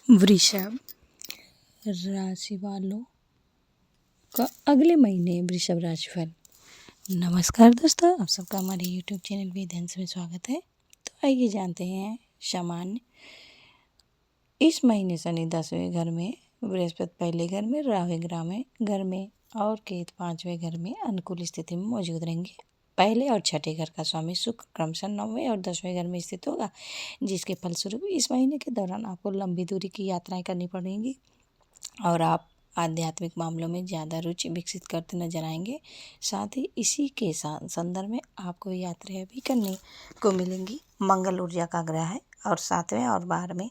वृषभ राशि वालों का अगले महीने वृषभ राशिफल। नमस्कार दोस्तों, आप सबका हमारे YouTube चैनल वेदांश में स्वागत है। तो आइए जानते हैं सामान्य। इस महीने शनि 10वें घर में, बृहस्पति पहले घर में, राहु घर में और केतु 5वें घर में अनुकूल स्थिति में मौजूद रहेंगे। पहले और छठे घर का स्वामी शुक्र क्रमशः 9वें और 10वें घर में स्थित होगा, जिसके फलस्वरूप इस महीने के दौरान आपको लंबी दूरी की यात्राएं करनी पड़ेंगी और आप आध्यात्मिक मामलों में ज़्यादा रुचि विकसित करते नजर आएंगे। साथ ही इसी के साथ संदर्भ में आपको यात्राएं भी करने को मिलेंगी। मंगल ऊर्जा का ग्रह है और 7वें और 12वें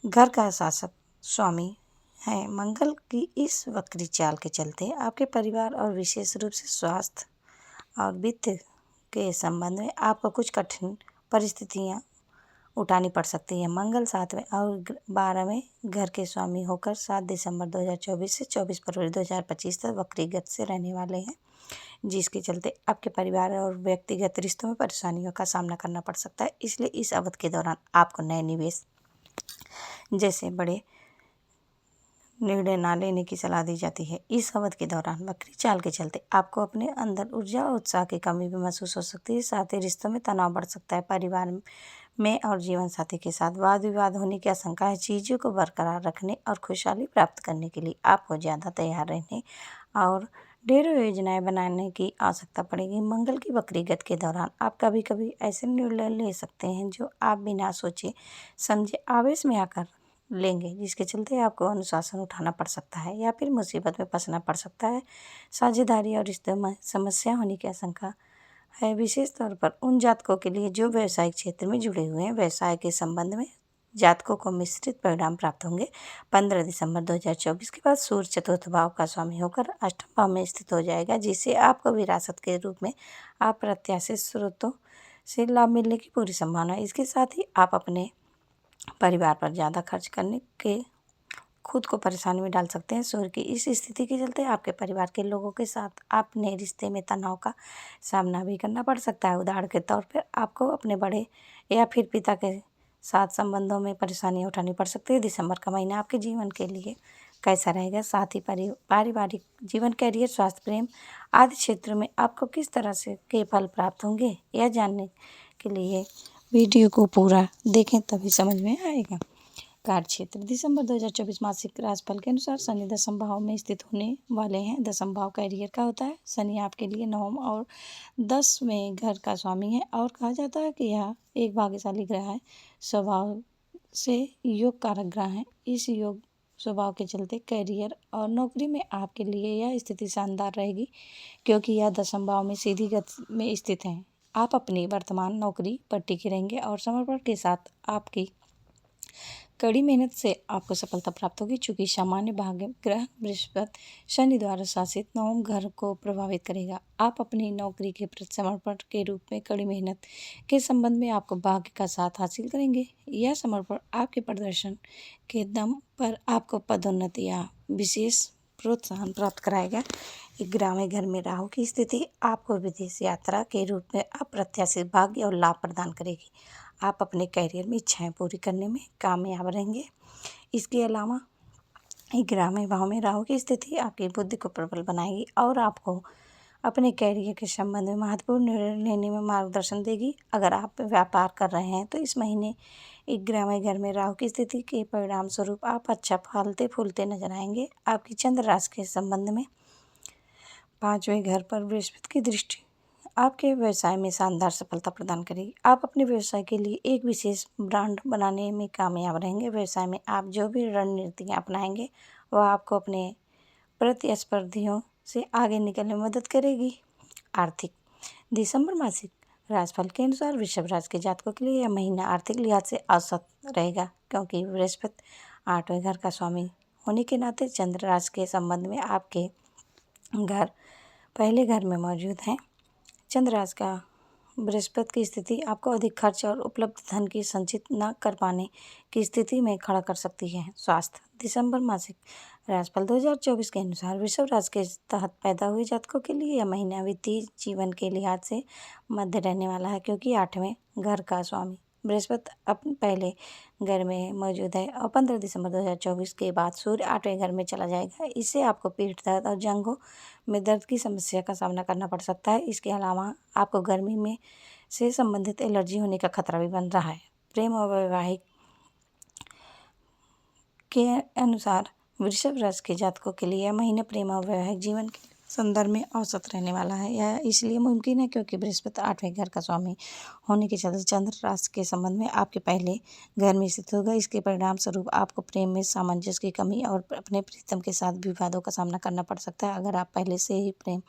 घर का शासक स्वामी है। मंगल की इस वक्री चाल के चलते आपके परिवार और विशेष रूप से स्वास्थ्य और वित्त के संबंध में आपको कुछ कठिन परिस्थितियां उठानी पड़ सकती है। मंगल 7वें और 12वें घर के स्वामी होकर 7 दिसंबर 2024 से 24 फरवरी 2025 तक वक्री गति से रहने वाले हैं, जिसके चलते आपके परिवार और व्यक्तिगत रिश्तों में परेशानियों का सामना करना पड़ सकता है। इसलिए इस अवधि के दौरान आपको नए निवेश जैसे बड़े निर्णय ना लेने की सलाह दी जाती है। इस अवधि के दौरान वक्री चाल के चलते आपको अपने अंदर ऊर्जा और उत्साह की कमी भी महसूस हो सकती है। साथ ही रिश्तों में तनाव बढ़ सकता है। परिवार में और जीवन साथी के साथ वाद विवाद होने की आशंका है। चीज़ों को बरकरार रखने और खुशहाली प्राप्त करने के लिए आपको ज़्यादा तैयार रहने और ढेरों योजनाएं बनाने की आवश्यकता पड़ेगी। मंगल की वक्री गति के दौरान आप कभी कभी ऐसे निर्णय ले सकते हैं जो आप बिना सोचे समझे आवेश में आकर लेंगे, जिसके चलते आपको अनुशासन उठाना पड़ सकता है या फिर मुसीबत में फंसना पड़ सकता है। साझेदारी और रिश्तों में समस्या होने की आशंका है, विशेष तौर पर उन जातकों के लिए जो व्यवसायिक क्षेत्र में जुड़े हुए हैं। व्यवसाय के संबंध में जातकों को मिश्रित परिणाम प्राप्त होंगे। 15 दिसंबर 2024 के बाद सूर्य चतुर्थ भाव का स्वामी होकर अष्टम भाव में स्थित हो जाएगा, जिससे आपको विरासत के रूप में अप्रत्याशित स्रोतों से लाभ मिलने की पूरी संभावना है। इसके साथ ही आप अपने परिवार पर ज़्यादा खर्च करने के खुद को परेशानी में डाल सकते हैं। सूर्य की इस स्थिति के चलते आपके परिवार के लोगों के साथ अपने रिश्ते में तनाव का सामना भी करना पड़ सकता है। उदाहरण के तौर पर आपको अपने बड़े या फिर पिता के साथ संबंधों में परेशानियां उठानी पड़ सकती है। दिसंबर का महीना आपके जीवन के लिए कैसा रहेगा, साथ ही पारिवारिक जीवन, कैरियर, स्वास्थ्य, प्रेम आदि क्षेत्रों में आपको किस तरह से के फल प्राप्त होंगे, यह जानने के लिए वीडियो को पूरा देखें, तभी समझ में आएगा। कार्य क्षेत्र। दिसंबर 2024 मासिक राशिफल के अनुसार शनि 10वें भाव में स्थित होने वाले हैं। 10वां भाव कैरियर का होता है। शनि आपके लिए 9वें और 10वें घर का स्वामी है और कहा जाता है कि यह एक भाग्यशाली ग्रह है। स्वभाव से योग कारक ग्रह है। इस योग स्वभाव के चलते कैरियर और नौकरी में आपके लिए यह स्थिति शानदार रहेगी, क्योंकि यह 10वें भाव में सीधी गति में स्थित है। आप अपनी वर्तमान नौकरी पर टिके रहेंगे और समर्पण के साथ आपकी कड़ी मेहनत से आपको सफलता प्राप्त होगी। चूँकि सामान्य भाग्य ग्रह बृहस्पति शनि द्वारा शासित 9वें घर को प्रभावित करेगा, आप अपनी नौकरी के प्रति समर्पण के रूप में कड़ी मेहनत के संबंध में आपको भाग्य का साथ हासिल करेंगे। यह समर्पण आपके प्रदर्शन के दम पर आपको पदोन्नति या विशेष प्रोत्साहन प्राप्त कराएगा। 11वें घर में राहु की स्थिति आपको विदेश यात्रा के रूप में अप्रत्याशित भाग्य और लाभ प्रदान करेगी। आप अपने कैरियर में इच्छाएं पूरी करने में कामयाब रहेंगे। इसके अलावा 11वें भाव में राहु की स्थिति आपकी बुद्धि को प्रबल बनाएगी और आपको अपने कैरियर के संबंध में महत्वपूर्ण निर्णय लेने में मार्गदर्शन देगी। अगर आप व्यापार कर रहे हैं तो इस महीने 11वें घर में राहु की स्थिति के परिणाम स्वरूप आप अच्छा फलते फूलते नजर आएंगे। आपकी चंद्र राशि के संबंध में 5वें घर पर बृहस्पति की दृष्टि आपके व्यवसाय में शानदार सफलता प्रदान करेगी। आप अपने व्यवसाय के लिए एक विशेष ब्रांड बनाने में कामयाब रहेंगे। व्यवसाय में आप जो भी रणनीतियाँ अपनाएंगे वह आपको अपने प्रतिस्पर्धियों से आगे निकलने में मदद करेगी। आर्थिक। दिसंबर मासिक राशिफल के अनुसार वृषभ राशि के जातकों के लिए यह महीना आर्थिक लिहाज से औसत रहेगा, क्योंकि बृहस्पति 8वें घर का स्वामी होने के नाते चंद्र राशि के संबंध में आपके घर पहले घर में मौजूद हैं। चंद्र राशि का बृहस्पति की स्थिति आपको अधिक खर्च और उपलब्ध धन की संचित न कर पाने की स्थिति में खड़ा कर सकती है। स्वास्थ्य। दिसंबर मासिक राशिफल 2024 के अनुसार वृषभ राशि के तहत पैदा हुए जातकों के लिए यह महीना वित्तीय जीवन के लिहाज से मध्य रहने वाला है, क्योंकि 8वें घर का स्वामी बृहस्पति अपने पहले घर में मौजूद है और 15 दिसंबर 2024 के बाद सूर्य 8वें घर में चला जाएगा। इससे आपको पीठ दर्द और जांघों में दर्द की समस्या का सामना करना पड़ सकता है। इसके अलावा आपको गर्मी में से संबंधित एलर्जी होने का खतरा भी बन रहा है। प्रेम और वैवाहिक के अनुसार वृषभ राशि के जातकों के लिए यह महीना प्रेम और वैवाहिक जीवन के संदर्भ में औसत रहने वाला है। यह इसलिए मुमकिन है क्योंकि बृहस्पति 8वें घर का स्वामी होने के चलते चंद्र राशि के संबंध में आपके पहले घर में स्थित होगा। इसके परिणाम स्वरूप आपको प्रेम में सामंजस्य की कमी और अपने प्रीतम के साथ विवादों का सामना करना पड़ सकता है। अगर आप पहले से ही प्रेम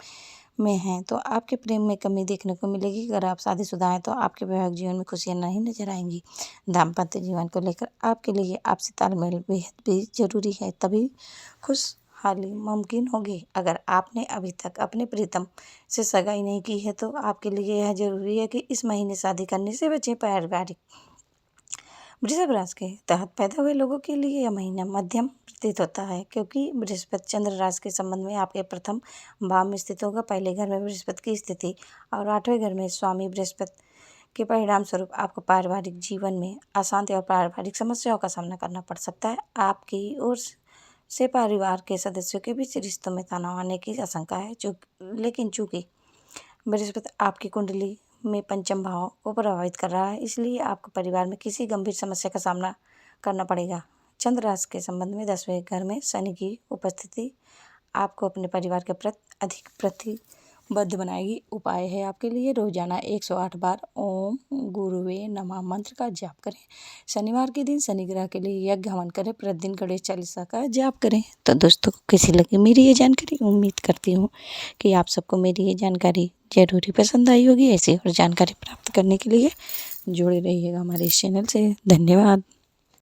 में हैं तो आपके प्रेम में कमी देखने को मिलेगी। अगर आप शादीशुदा हैं तो आपके वैवाहिक जीवन में खुशियाँ नहीं नजर आएंगी। दाम्पत्य जीवन को लेकर आपके लिए आपसी तालमेल बेहद भी जरूरी है, तभी खुशहाली मुमकिन होगी। अगर आपने अभी तक अपने प्रीतम से सगाई नहीं की है तो आपके लिए यह जरूरी है कि इस महीने शादी करने से बचें। पारिवारिक वृषभ राशि के तहत पैदा हुए लोगों के लिए यह महीना मध्यम प्रतीत होता है क्योंकि बृहस्पति चंद्र राशि के संबंध में आपके प्रथम भाव में स्थित होगा। पहले घर में बृहस्पति की स्थिति और 8वें घर में स्वामी बृहस्पति के परिणाम स्वरूप आपको पारिवारिक जीवन में अशांति और पारिवारिक समस्याओं का सामना करना पड़ सकता है। आपकी ओर से परिवार के सदस्यों के बीच रिश्तों में तनाव आने की आशंका है। लेकिन चूंकि बृहस्पति आपकी कुंडली में पंचम भाव को प्रभावित कर रहा है, इसलिए आपको परिवार में किसी गंभीर समस्या का सामना करना पड़ेगा। चंद्र राशि के संबंध में 10वें घर में शनि की उपस्थिति आपको अपने परिवार के प्रति अधिक प्रतिबद्ध बनाएगी। उपाय है आपके लिए रोजाना 108 बार ओम गुरुवे नमः मंत्र का जाप करें। शनिवार के दिन शनि ग्रह के लिए यज्ञ हवन करें। प्रतिदिन गणेश चालीसा का जाप करें। तो दोस्तों, कैसी लगी मेरी ये जानकारी? उम्मीद करती हूँ कि आप सबको मेरी ये जानकारी जरूर ही पसंद आई होगी। ऐसी और जानकारी प्राप्त करने के लिए जुड़े रहिएगा हमारे इस चैनल से। धन्यवाद।